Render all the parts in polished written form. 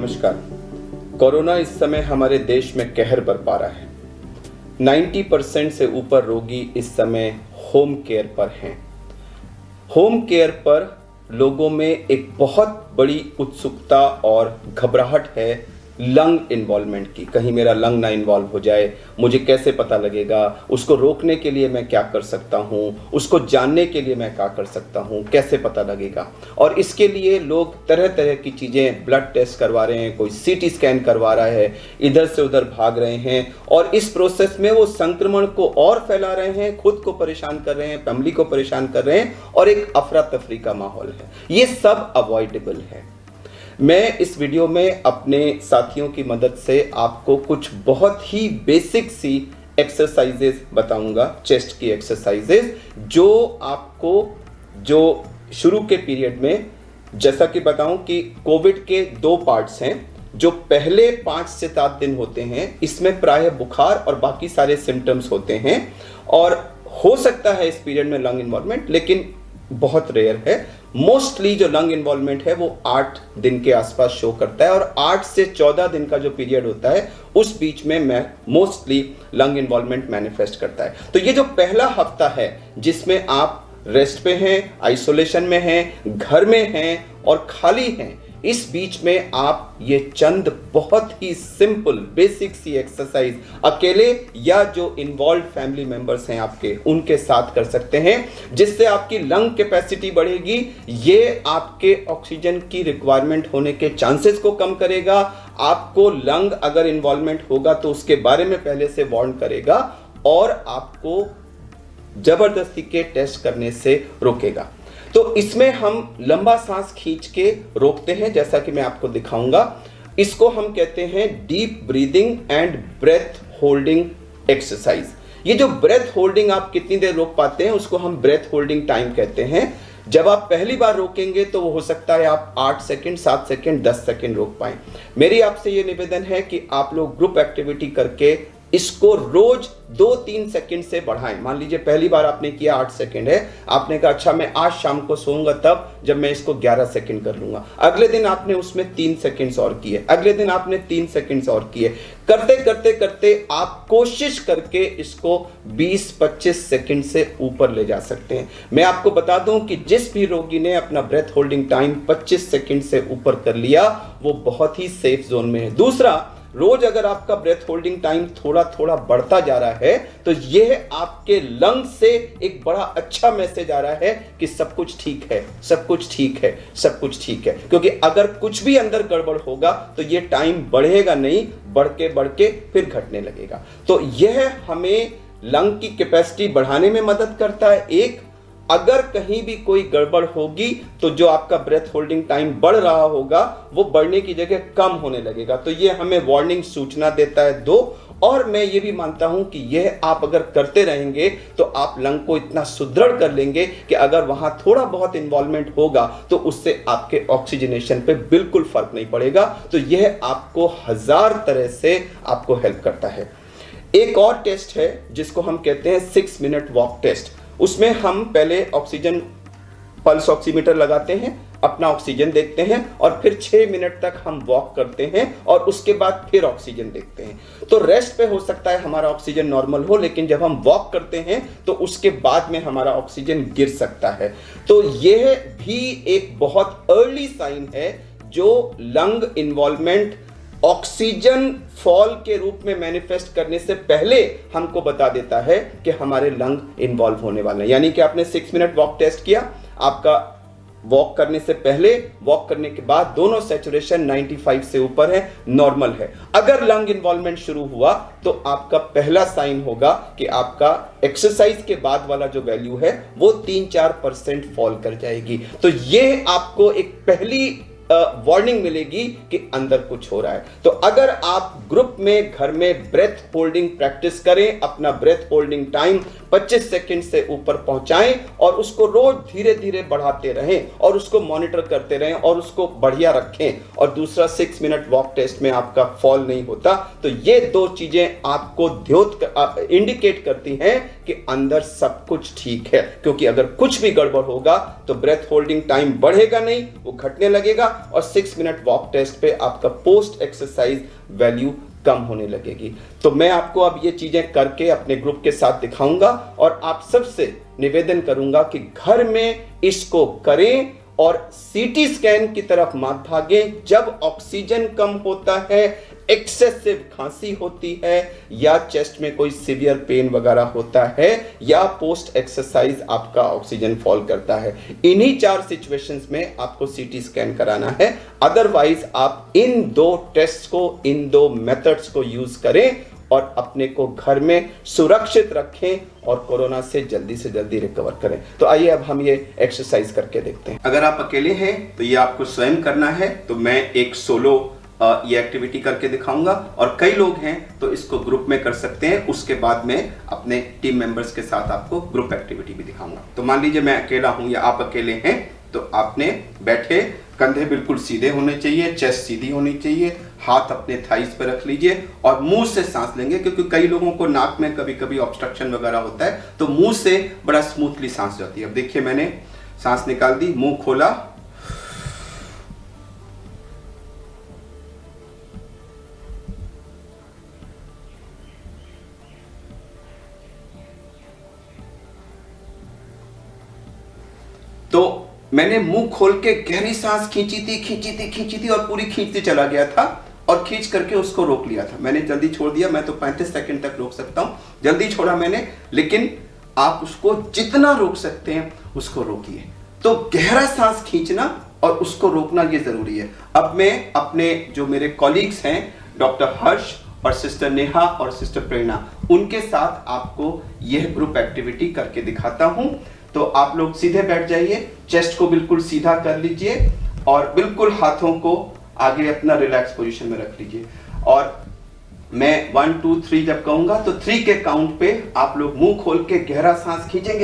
नमस्कार। कोरोना इस समय हमारे देश में कहर बरपा रहा है। 90% से ऊपर रोगी इस समय होम केयर पर हैं। होम केयर पर लोगों में एक बहुत बड़ी उत्सुकता और घबराहट है लंग इन्वॉल्वमेंट की। कहीं मेरा लंग ना इन्वॉल्व हो जाए, मुझे कैसे पता लगेगा, उसको रोकने के लिए मैं क्या कर सकता हूँ, उसको जानने के लिए मैं क्या कर सकता हूँ, कैसे पता लगेगा। और इसके लिए लोग तरह तरह की चीज़ें, ब्लड टेस्ट करवा रहे हैं, कोई सीटी स्कैन करवा रहा है, इधर से उधर भाग रहे हैं और इस प्रोसेस में वो संक्रमण को और फैला रहे हैं, खुद को परेशान कर रहे हैं, फैमिली को परेशान कर रहे हैं और एक अफरा तफरी का माहौल है। ये सब अवॉइडेबल है। मैं इस वीडियो में अपने साथियों की मदद से आपको कुछ बहुत ही बेसिक सी एक्सरसाइजेस बताऊंगा, चेस्ट की एक्सरसाइजेस, जो आपको जो शुरू के पीरियड में, जैसा कि बताऊं कि कोविड के 2 पार्ट्स हैं। जो पहले 5 से 7 दिन होते हैं, इसमें प्रायः बुखार और बाकी सारे सिम्टम्स होते हैं और हो सकता है इस पीरियड में लंग इन्वॉल्वमेंट, लेकिन बहुत रेयर है। मोस्टली जो लंग इन्वॉल्वमेंट है वो 8 दिन के आसपास शो करता है और 8 से 14 दिन का जो पीरियड होता है उस बीच में मोस्टली लंग इन्वॉल्वमेंट मैनिफेस्ट करता है। तो ये जो पहला हफ्ता है जिसमें आप रेस्ट पे हैं, आइसोलेशन में हैं, घर में हैं और खाली हैं, इस बीच में आप ये चंद बहुत ही सिंपल बेसिक सी एक्सरसाइज अकेले या जो इन्वॉल्व फैमिली मेंबर्स हैं आपके, उनके साथ कर सकते हैं, जिससे आपकी लंग कैपेसिटी बढ़ेगी। ये आपके ऑक्सीजन की रिक्वायरमेंट होने के चांसेस को कम करेगा। आपको लंग अगर इन्वॉल्वमेंट होगा तो उसके बारे में पहले से वार्न करेगा और आपको जबरदस्ती के टेस्ट करने से रोकेगा। तो इसमें हम लंबा सांस खींच के रोकते हैं, जैसा कि मैं आपको दिखाऊंगा। इसको हम कहते हैं deep breathing and breath holding exercise. ये जो ब्रेथ होल्डिंग आप कितनी देर रोक पाते हैं उसको हम ब्रेथ होल्डिंग टाइम कहते हैं। जब आप पहली बार रोकेंगे तो वो हो सकता है आप 8 सेकंड, 7 सेकंड, 10 सेकंड रोक पाएं। मेरी आपसे ये निवेदन है कि आप लोग ग्रुप एक्टिविटी करके इसको रोज 2-3 सेकंड से बढ़ाएं। मान लीजिए पहली बार आपने किया 8 सेकंड है, आपने कहा अच्छा मैं आज शाम को सोऊंगा तब जब मैं इसको 11 सेकंड कर लूंगा। अगले दिन आपने उसमें 3 सेकंड्स और किए, अगले दिन आपने 3 सेकंड्स और किए। करते करते करते आप कोशिश करके इसको 20-25 सेकंड से ऊपर ले जा सकते हैं। मैं आपको बता दूं कि जिस भी रोगी ने अपना ब्रेथ होल्डिंग टाइम 25 सेकंड से ऊपर कर लिया वो बहुत ही सेफ जोन में है। दूसरा, रोज अगर आपका ब्रेथ होल्डिंग टाइम थोड़ा थोड़ा बढ़ता जा रहा है तो यह आपके लंग से एक बड़ा अच्छा मैसेज आ रहा है कि सब कुछ ठीक है, सब कुछ ठीक है, सब कुछ ठीक है। क्योंकि अगर कुछ भी अंदर गड़बड़ होगा तो यह टाइम बढ़ेगा नहीं, बढ़ के फिर घटने लगेगा। तो यह हमें लंग की कैपेसिटी बढ़ाने में मदद करता है। एक, अगर कहीं भी कोई गड़बड़ होगी तो जो आपका ब्रेथ होल्डिंग टाइम बढ़ रहा होगा वो बढ़ने की जगह कम होने लगेगा। तो ये हमें वार्निंग सूचना देता है। 2, और मैं ये भी मानता हूं कि यह आप अगर करते रहेंगे तो आप लंग को इतना सुदृढ़ कर लेंगे कि अगर वहां थोड़ा बहुत इन्वॉल्वमेंट होगा तो उससे आपके ऑक्सीजनेशन पे बिल्कुल फर्क नहीं पड़ेगा। तो यह आपको 1000 तरह से आपको हेल्प करता है। एक और टेस्ट है जिसको हम कहते हैं 6 मिनट वॉक टेस्ट। उसमें हम पहले ऑक्सीजन पल्स ऑक्सीमीटर लगाते हैं, अपना ऑक्सीजन देखते हैं और फिर 6 मिनट तक हम वॉक करते हैं और उसके बाद फिर ऑक्सीजन देखते हैं। तो रेस्ट पे हो सकता है हमारा ऑक्सीजन नॉर्मल हो, लेकिन जब हम वॉक करते हैं तो उसके बाद में हमारा ऑक्सीजन गिर सकता है। तो यह भी एक बहुत अर्ली साइन है जो लंग इन्वॉल्वमेंट ऑक्सीजन फॉल के रूप में मैनिफेस्ट करने से पहले हमको बता देता है कि हमारे लंग इन्वॉल्व होने वाले हैं। यानी कि आपने 6 मिनट वॉक टेस्ट किया, आपका वॉक करने से पहले, वॉक करने के बाद दोनों सैचुरेशन 95 से ऊपर है, नॉर्मल है। अगर लंग इन्वॉल्वमेंट शुरू हुआ तो आपका पहला साइन होगा कि आपका एक्सरसाइज के बाद वाला जो वैल्यू है वो 3-4% फॉल कर जाएगी। तो ये आपको एक पहली वार्निंग मिलेगी कि अंदर कुछ हो रहा है। तो अगर आप ग्रुप में, घर में ब्रेथ होल्डिंग प्रैक्टिस करें, अपना ब्रेथ होल्डिंग टाइम 25 सेकंड से ऊपर पहुंचाएं और उसको रोज धीरे धीरे बढ़ाते रहें और उसको मॉनिटर करते रहें और उसको बढ़िया रखें। और दूसरा, 6 मिनट वॉक टेस्ट में आपका फॉल नहीं होता। तो ये 2 चीजें आपको इंडिकेट करती हैं कि अंदर सब कुछ ठीक है। क्योंकि अगर कुछ भी गड़बड़ होगा तो ब्रेथ होल्डिंग टाइम बढ़ेगा नहीं, वो घटने लगेगा। और 6 मिनट वॉक टेस्ट पे आपका पोस्ट एक्सरसाइज वैल्यू कम होने लगेगी। तो मैं आपको अब ये चीजें करके अपने ग्रुप के साथ दिखाऊंगा और आप सबसे निवेदन करूंगा कि घर में इसको करें और सीटी स्कैन की तरफ मत भागें। जब ऑक्सीजन कम होता है, एक्सेसिव खांसी होती है या चेस्ट में कोई सीवियर पेन वगैरह होता है या पोस्ट एक्सरसाइज आपका ऑक्सीजन फॉल करता है, इन्हीं 4 सिचुएशंस में आपको सीटी स्कैन कराना है। अदरवाइज आप इन 2 टेस्ट को, इन 2 मेथड्स को यूज करें और अपने को घर में सुरक्षित रखें और कोरोना से जल्दी रिकवर करें। तो आइए अब हम ये एक्सरसाइज करके देखते हैं। अगर आप अकेले हैं तो ये आपको स्वयं करना है, तो मैं एक सोलो ये एक्टिविटी करके दिखाऊंगा और कई लोग हैं तो इसको ग्रुप में कर सकते हैं। उसके बाद में अपने टीम मेंबर्स के साथ आपको ग्रुप एक्टिविटी भी दिखाऊंगा। तो मान लीजिए मैं अकेला हूं या आप अकेले हैं, तो आपने बैठे, कंधे बिल्कुल सीधे होने चाहिए, चेस्ट सीधी होनी चाहिए, हाथ अपने थाइस पे रख लीजिए और मुंह से सांस लेंगे, क्योंकि कई लोगों को नाक में कभी कभी ऑब्स्ट्रक्शन वगैरह होता है, तो मुंह से बड़ा स्मूथली सांस जाती है। अब देखिए मैंने सांस निकाल दी, मुंह खोला, तो मैंने मुंह खोल के गहरी सांस खींची थी और पूरी खींचती चला गया था और खींच करके उसको रोक लिया था। मैंने जल्दी छोड़ दिया, मैं तो 35 सेकंड तक रोक सकता हूं, जल्दी छोड़ा मैंने, लेकिन आप उसको जितना रोक सकते हैं उसको रोकिए। तो गहरा सांस खींचना और उसको रोकना ये जरूरी है। अब मैं अपने जो मेरे कॉलीग्स हैं, डॉक्टर हर्ष और सिस्टर नेहा और सिस्टर प्रेरणा, उनके साथ आपको यह ग्रुप एक्टिविटी करके दिखाता हूं। तो आप लोग सीधे बैठ जाइए, चेस्ट को बिल्कुल सीधा कर लीजिए और बिल्कुल हाथों को आगे अपना रिलैक्स पोजीशन में रख लीजिए। और मैं 1 2 3 जब कहूंगा तो 3 के काउंट पे आप लोग मुंह खोल के गहरा सांस खींचते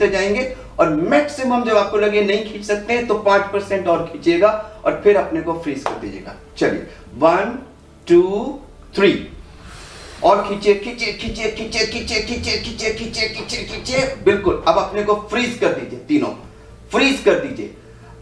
जाएंगे और मैक्सिमम जब आपको लगे नहीं खींच सकते हैं तो 5% और खींचिएगा और फिर अपने को फ्रीज कर दीजिएगा। चलिए 1 2 3 और खींचे, बिल्कुल। अब अपने को फ्रीज कर दीजिए, तीनों फ्रीज कर दीजिए।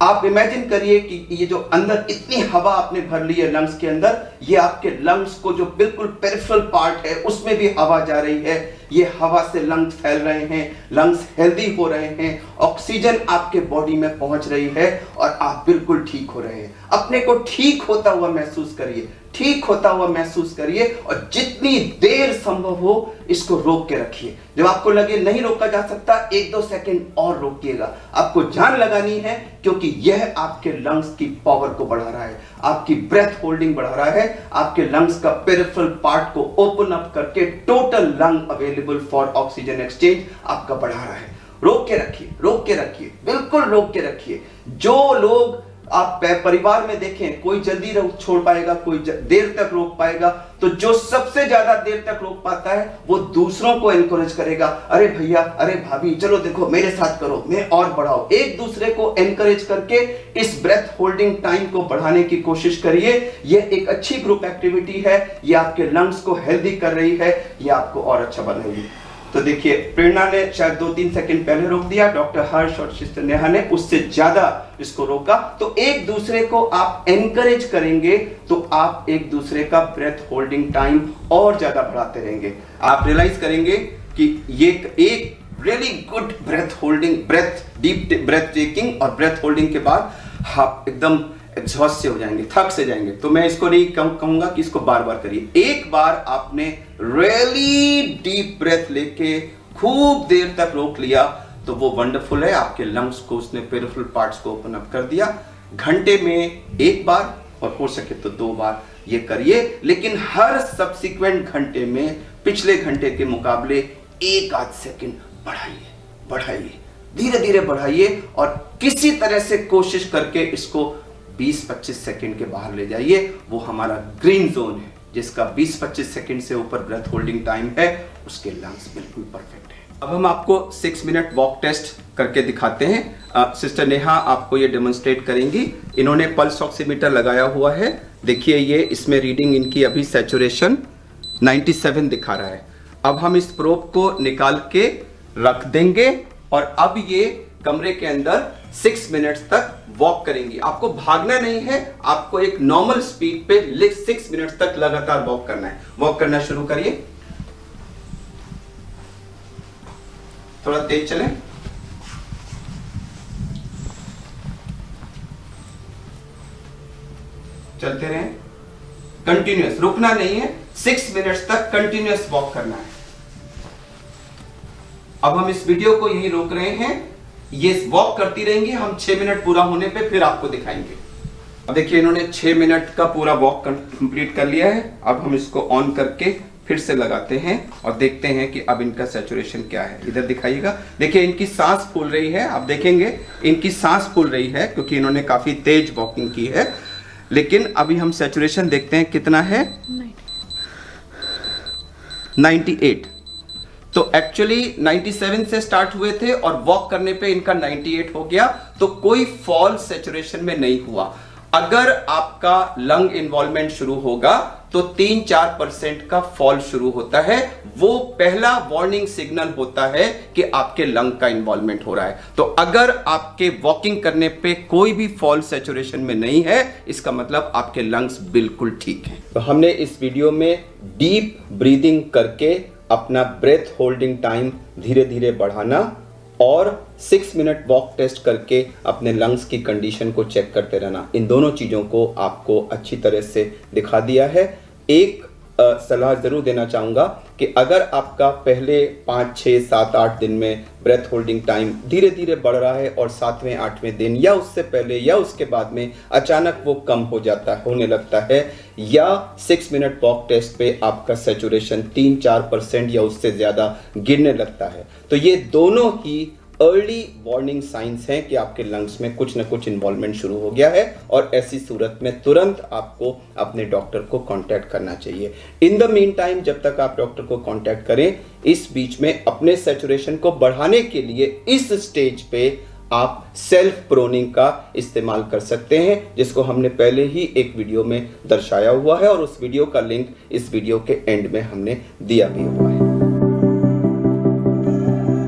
आप इमेजिन करिए कि ये जो अंदर इतनी हवा आपने भर ली है लंग्स के अंदर, ये आपके लंग्स को जो बिल्कुल पेरिफेरल पार्ट है उसमें भी हवा जा रही है। ये हवा से लंग्स फैल रहे हैं, लंग्स हेल्दी हो रहे हैं, ऑक्सीजन आपके बॉडी में पहुंच रही है और आप बिल्कुल ठीक हो रहे हैं। अपने को ठीक होता हुआ महसूस करिए, ठीक होता हुआ महसूस करिए और जितनी देर संभव हो इसको रोक के रखिए। जब आपको लगे नहीं रोका जा सकता, 1-2 सेकंड और रोकिएगा। आपको जान लगानी है, क्योंकि यह आपके लंग्स की पावर को बढ़ा रहा है, आपकी ब्रेथ होल्डिंग बढ़ा रहा है, आपके लंग्स का पेरिफेरल पार्ट को ओपन अप करके total lung available for oxygen exchange आपका बढ़ा रहा है। रोक के रखिए, रोक के रखिए, बिल्कुल रोक के रखिए। जो लोग आप परिवार में देखें, कोई जल्दी छोड़ पाएगा, कोई देर तक रोक पाएगा, तो जो सबसे ज्यादा देर तक रोक पाता है वो दूसरों को एनकरेज करेगा। अरे भैया, अरे भाभी, चलो देखो मेरे साथ करो, मैं और बढ़ाओ। एक दूसरे को एनकरेज करके इस ब्रेथ होल्डिंग टाइम को बढ़ाने की कोशिश करिए। यह एक अच्छी ग्रुप एक्टिविटी है, यह आपके लंग्स को हेल्दी कर रही है, यह आपको और अच्छा बनाएगी। तो देखिए, प्रेरणा ने शायद 2-3 सेकंड पहले रोक दिया, डॉक्टर हर्ष और सिस्टर नेहा ने उससे ज्यादा इसको रोका। तो एक दूसरे को आप एनकरेज करेंगे तो आप एक दूसरे का ब्रेथ होल्डिंग टाइम और ज्यादा बढ़ाते रहेंगे। आप रियलाइज करेंगे कि ये एक really good breath holding, deep breath taking और ब्रेथ होल्डिंग के बाद आप एकदम एग्जॉस्ट से हो जाएंगे, थक से जाएंगे। तो मैं इसको नहीं कहूंगा कि इसको बार बार करिए। एक बार आपने रियली डीप ब्रेथ लेके खूब देर तक रोक लिया तो वो वंडरफुल है, आपके लंग्स को उसने पेरिफेरल पार्ट्स को ओपन अप कर दिया। घंटे में 1 बार और हो सके तो 2 बार ये करिए, लेकिन हर सब्सिक्वेंट घंटे में पिछले घंटे के मुकाबले 1-8 सेकंड बढ़ाइए, धीरे धीरे बढ़ाइए और किसी तरह से कोशिश करके इसको 20-25 सेकंड के बाहर ले जाइए। वो हमारा ग्रीन जोन है, जिसका 20-25 सेकंड से ऊपर ब्रेथ होल्डिंग टाइम है, उसके लंग्स बिल्कुल परफेक्ट है। अब हम आपको 6 मिनट वॉक टेस्ट करके दिखाते हैं। सिस्टर नेहा आपको ये डेमोन्स्ट्रेट करेंगी। इन्होंने पल्स ऑक्सीमीटर लगाया हुआ है, देखिए ये इसमें रीडिंग इनकी अभी सैचुरेशन 97 दिखा रहा है। अब हम इस प्रोब को निकाल के रख देंगे और अब ये कमरे के अंदर 6 मिनट्स तक वॉक करेंगी। आपको भागना नहीं है, आपको एक नॉर्मल स्पीड पे 6 मिनट्स तक लगातार वॉक करना है। वॉक करना शुरू करिए, थोड़ा तेज चलें। चलते रहें, कंटिन्यूअस, रुकना नहीं है, 6 मिनट्स तक कंटिन्यूअस वॉक करना है। अब हम इस वीडियो को यहीं रोक रहे हैं, ये वॉक करती रहेंगी, हम 6 मिनट पूरा होने पे फिर आपको दिखाएंगे। अब देखिए इन्होंने 6 मिनट का पूरा वॉक कंप्लीट कर लिया है। अब हम इसको ऑन करके फिर से लगाते हैं और देखते हैं कि अब इनका सैचुरेशन क्या है। इधर दिखाइएगा, देखिए इनकी सांस फूल रही है, आप देखेंगे इनकी सांस फूल रही है क्योंकि इन्होंने काफी तेज वॉकिंग की है। लेकिन अभी हम सैचुरेशन देखते हैं कितना है, 98। तो एक्चुअली 97 से स्टार्ट हुए थे और वॉक करने पे इनका 98 हो गया, तो कोई फॉल सैचुरेशन में नहीं हुआ। अगर आपका लंग इन्वॉल्वमेंट शुरू होगा तो 3-4% का फॉल शुरू होता है, वो पहला वार्निंग सिग्नल होता है कि आपके लंग का इन्वॉल्वमेंट हो रहा है। तो अगर आपके वॉकिंग करने पे कोई भी फॉल सैचुरेशन में नहीं है, इसका मतलब आपके लंग्स बिल्कुल ठीक हैं। तो हमने इस वीडियो में डीप ब्रीदिंग करके अपना ब्रेथ होल्डिंग टाइम धीरे धीरे बढ़ाना और 6 मिनट वॉक टेस्ट करके अपने लंग्स की कंडीशन को चेक करते रहना, इन दोनों चीज़ों को आपको अच्छी तरह से दिखा दिया है। एक सलाह ज़रूर देना चाहूँगा कि अगर आपका पहले 5, 6, 7, 8 दिन में ब्रेथ होल्डिंग टाइम धीरे धीरे बढ़ रहा है और 7वें, 8वें दिन या उससे पहले या उसके बाद में अचानक वो कम होने लगता है, या 6 मिनट वॉक टेस्ट पे आपका सैचुरेशन 3-4% या उससे ज़्यादा गिरने लगता है, तो ये दोनों ही अर्ली वार्निंग साइंस हैं कि आपके लंग्स में कुछ न कुछ इन्वॉल्वमेंट शुरू हो गया है और ऐसी सूरत में तुरंत आपको अपने डॉक्टर को कांटेक्ट करना चाहिए। इन द मीन टाइम, जब तक आप डॉक्टर को कांटेक्ट करें, इस बीच में अपने सैचुरेशन को बढ़ाने के लिए इस स्टेज पे आप सेल्फ प्रोनिंग का इस्तेमाल कर सकते हैं, जिसको हमने पहले ही एक वीडियो में दर्शाया हुआ है और उस वीडियो का लिंक इस वीडियो के एंड में हमने दिया भी हुआ है।